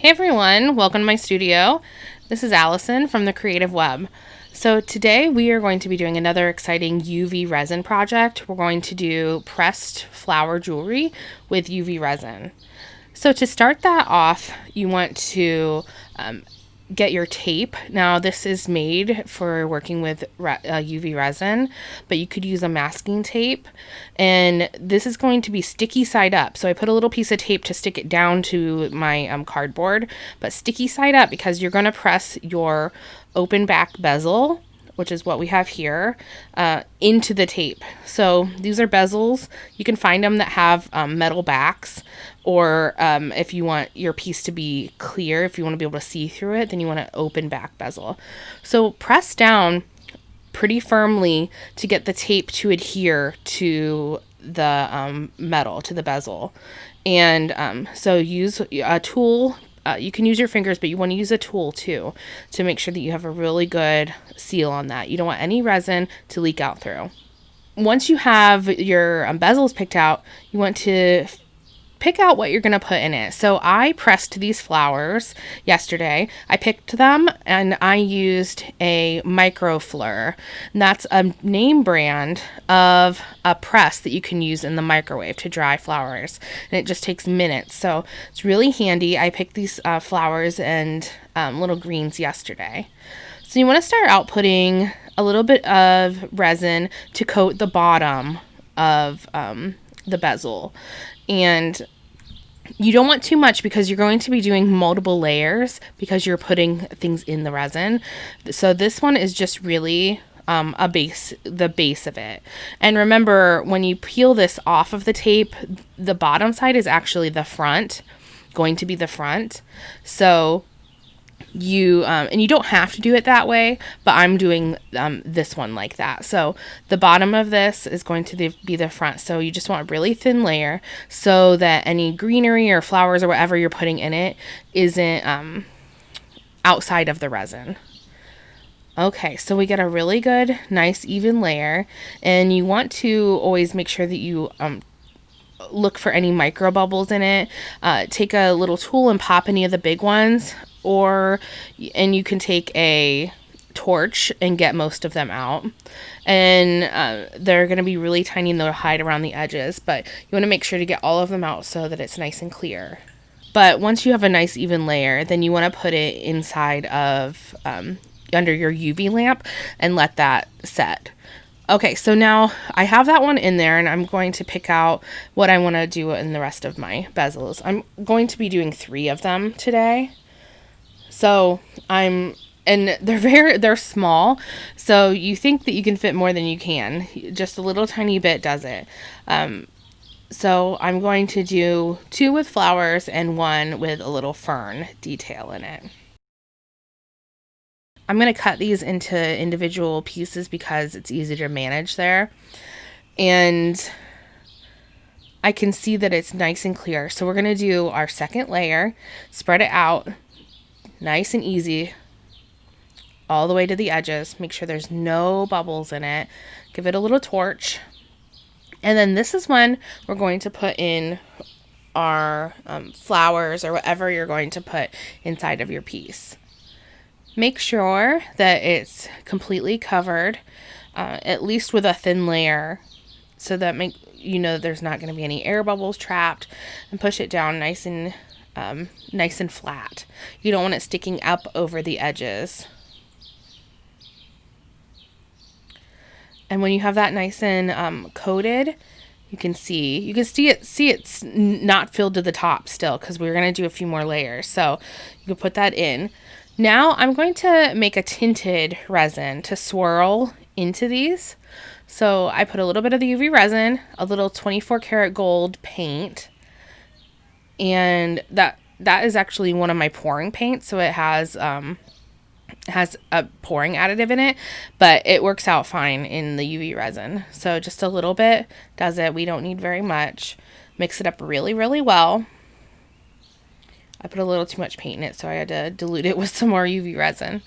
Hey everyone, welcome to my studio. This is Allison from the Creative Webb. So today we are going to be doing another exciting UV resin project. We're going to do pressed flower jewelry with UV resin. So to start that off, you want to get your tape. Now this is made for working with UV resin, but you could use a masking tape, and this is going to be sticky side up. So I put a little piece of tape to stick it down to my cardboard, but sticky side up because you're going to press your open back bezel, which is what we have here, into the tape. So these are bezels. You can find them that have metal backs, or if you want your piece to be clear, if you want to be able to see through it, then you want an open back bezel. So press down pretty firmly to get the tape to adhere to the metal, to the bezel. And so use a tool. You can use your fingers, but you want to use a tool too to make sure that you have a really good seal on that. You don't want any resin to leak out through. Once you have your bezels picked out, you want to pick out what you're going to put in it. So I pressed these flowers yesterday. I picked them and I used a microfleur. And that's a name brand of a press that you can use in the microwave to dry flowers. And it just takes minutes. So it's really handy. I picked these flowers and little greens yesterday. So you want to start out putting a little bit of resin to coat the bottom of the bezel. And you don't want too much because you're going to be doing multiple layers because you're putting things in the resin. So this one is just really the base of it. And remember, when you peel this off of the tape, the bottom side is actually going to be the front. So you and you don't have to do it that way, but I'm doing this one like that. So the bottom of this is going to be the front. So you just want a really thin layer so that any greenery or flowers or whatever you're putting in it isn't outside of the resin. Okay, so we get a really good, nice, even layer, and you want to always make sure that you look for any micro bubbles in it. Take a little tool and pop any of the big ones, and you can take a torch and get most of them out. And they're going to be really tiny and they'll hide around the edges, but you want to make sure to get all of them out so that it's nice and clear. But once you have a nice even layer, then you want to put it inside of under your UV lamp and let that set. Okay, so now I have that one in there, and I'm going to pick out what I want to do in the rest of my bezels. I'm going to be doing 3 of them today. So and they're small, so you think that you can fit more than you can. Just a little tiny bit does it. So I'm going to do 2 with flowers and 1 with a little fern detail in it. I'm going to cut these into individual pieces because it's easy to manage there. And I can see that it's nice and clear. So we're going to do our second layer, spread it out nice and easy all the way to the edges. Make sure there's no bubbles in it. Give it a little torch. And then this is when we're going to put in our flowers or whatever you're going to put inside of your piece. Make sure that it's completely covered, at least with a thin layer, so that there's not going to be any air bubbles trapped, and push it down nice and flat. You don't want it sticking up over the edges. And when you have that nice and coated, you can see it's not filled to the top still because we're going to do a few more layers. So you can put that in. Now I'm going to make a tinted resin to swirl into these. So I put a little bit of the UV resin, a little 24 karat gold paint, and that is actually one of my pouring paints. So it has a pouring additive in it, but it works out fine in the UV resin. So just a little bit does it. We don't need very much. Mix it up really, really well. I put a little too much paint in it, so I had to dilute it with some more UV resin.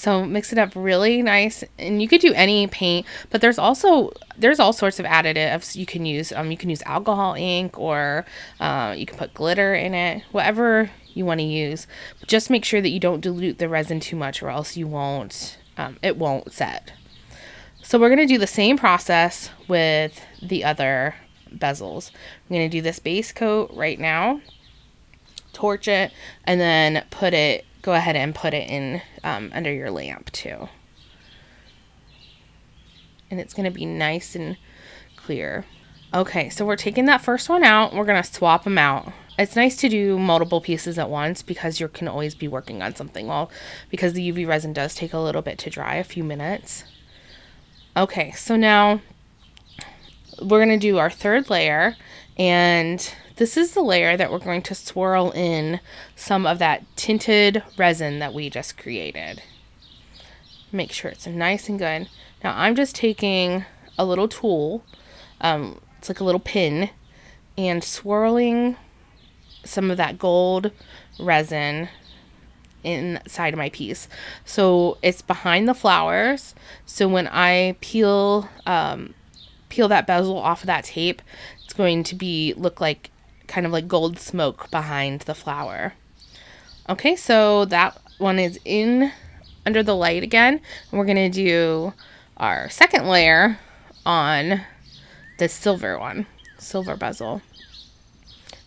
So mix it up really nice, and you could do any paint, but there's all sorts of additives you can use. You can use alcohol ink, or you can put glitter in it, whatever you want to use. But just make sure that you don't dilute the resin too much, or else you won't it won't set. So we're going to do the same process with the other bezels. I'm going to do this base coat right now, torch it, and then go ahead and put it in under your lamp too. And it's going to be nice and clear. Okay, so we're taking that first one out. We're going to swap them out. It's nice to do multiple pieces at once because you can always be working on something. Well, because the UV resin does take a little bit to dry, a few minutes. Okay, so now we're going to do our third layer, and this is the layer that we're going to swirl in some of that tinted resin that we just created. Make sure it's nice and good. Now I'm just taking a little tool, it's like a little pin, and swirling some of that gold resin inside of my piece. So it's behind the flowers. So when I peel that bezel off of that tape, it's going to look like kind of like gold smoke behind the flower. Okay, so that one is in under the light again. And we're going to do our second layer on the silver bezel.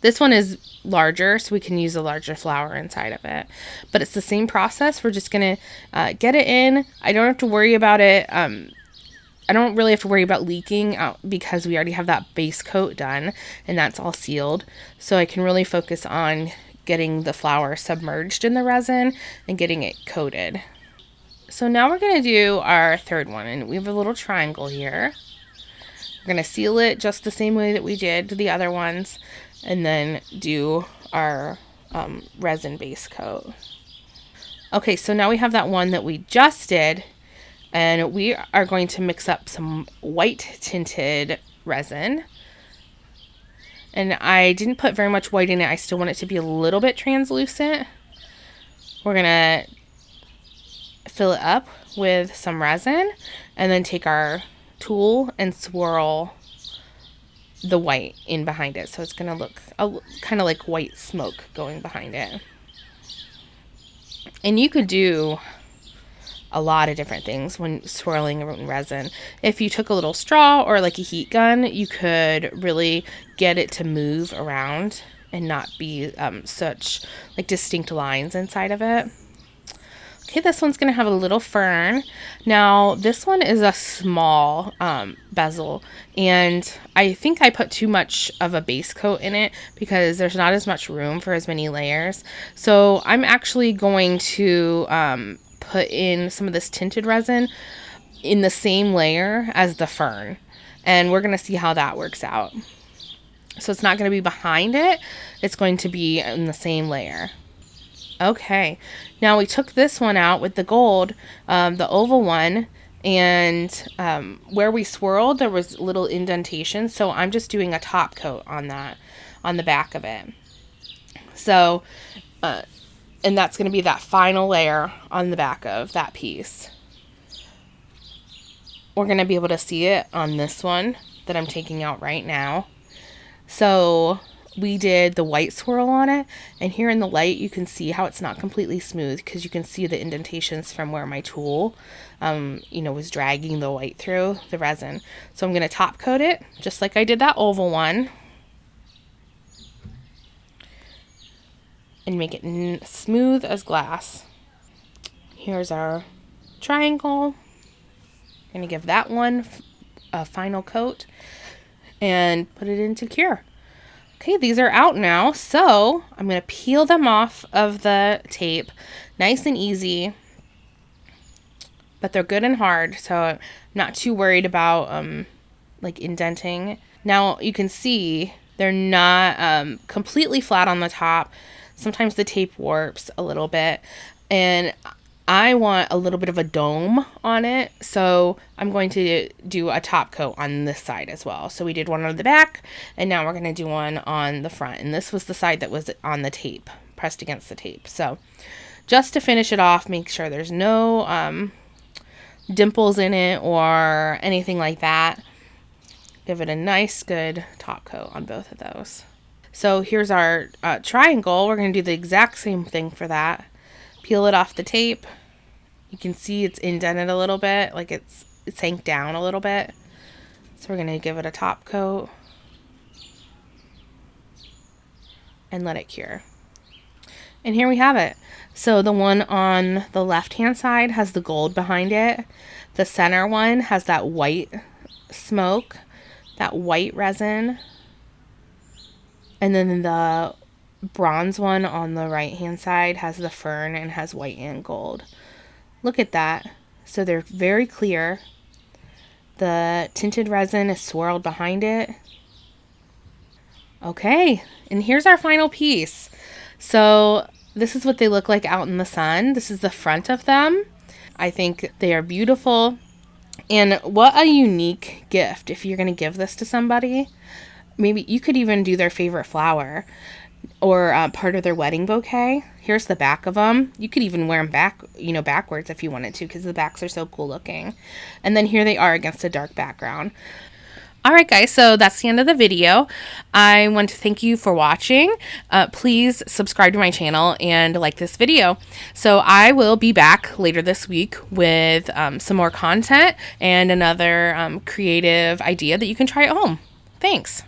This one is larger, so we can use a larger flower inside of it. But it's the same process. We're just going to get it in. I don't have to worry about it. I don't really have to worry about leaking out because we already have that base coat done and that's all sealed. So I can really focus on getting the flower submerged in the resin and getting it coated. So now we're going to do our third one, and we have a little triangle here. We're going to seal it just the same way that we did the other ones, and then do our resin base coat. Okay, so now we have that one that we just did, and we are going to mix up some white tinted resin. And I didn't put very much white in it. I still want it to be a little bit translucent. We're going to fill it up with some resin, and then take our tool and swirl the white in behind it. So it's going to look kind of like white smoke going behind it. And you could do a lot of different things when swirling resin. If you took a little straw or like a heat gun, you could really get it to move around and not be such like distinct lines inside of it. Okay, this one's going to have a little fern. Now, this one is a small bezel, and I think I put too much of a base coat in it because there's not as much room for as many layers. So I'm actually going to put in some of this tinted resin in the same layer as the fern, and we're going to see how that works out. So it's not going to be behind it. It's going to be in the same layer. Okay, now we took this one out with the gold, the oval one, and where we swirled, there was little indentations, so I'm just doing a top coat on that, on the back of it. So, and that's going to be that final layer on the back of that piece. We're going to be able to see it on this one that I'm taking out right now. So we did the white swirl on it, and here in the light you can see how it's not completely smooth because you can see the indentations from where my tool was dragging the white through the resin. So I'm going to top coat it just like I did that oval one and make it smooth as glass. Here's our triangle. I'm going to give that one a final coat and put it into cure. Okay, these are out now, so I'm going to peel them off of the tape. Nice and easy, but they're good and hard, so I'm not too worried about like indenting. Now you can see they're not completely flat on the top. Sometimes the tape warps a little bit, and I want a little bit of a dome on it, so I'm going to do a top coat on this side as well. So we did one on the back, and now we're going to do one on the front. And this was the side that was on the tape, pressed against the tape. So just to finish it off, make sure there's no dimples in it or anything like that. Give it a nice good top coat on both of those. So here's our triangle. We're going to do the exact same thing for that. Peel it off the tape. You can see it's indented a little bit, like it sank down a little bit. So we're going to give it a top coat and let it cure. And here we have it. So the one on the left-hand side has the gold behind it. The center one has that white smoke, that white resin. And then the bronze one on the right-hand side has the fern and has white and gold. Look at that. So they're very clear. The tinted resin is swirled behind it. Okay, and here's our final piece. So this is what they look like out in the sun. This is the front of them. I think they are beautiful. And what a unique gift if you're going to give this to somebody. Maybe you could even do their favorite flower or part of their wedding bouquet. Here's the back of them. You could even wear them backwards if you wanted to, because the backs are so cool looking. And then here they are against a dark background. All right, guys, so that's the end of the video. I want to thank you for watching. Please subscribe to my channel and like this video. So I will be back later this week with some more content and another creative idea that you can try at home. Thanks.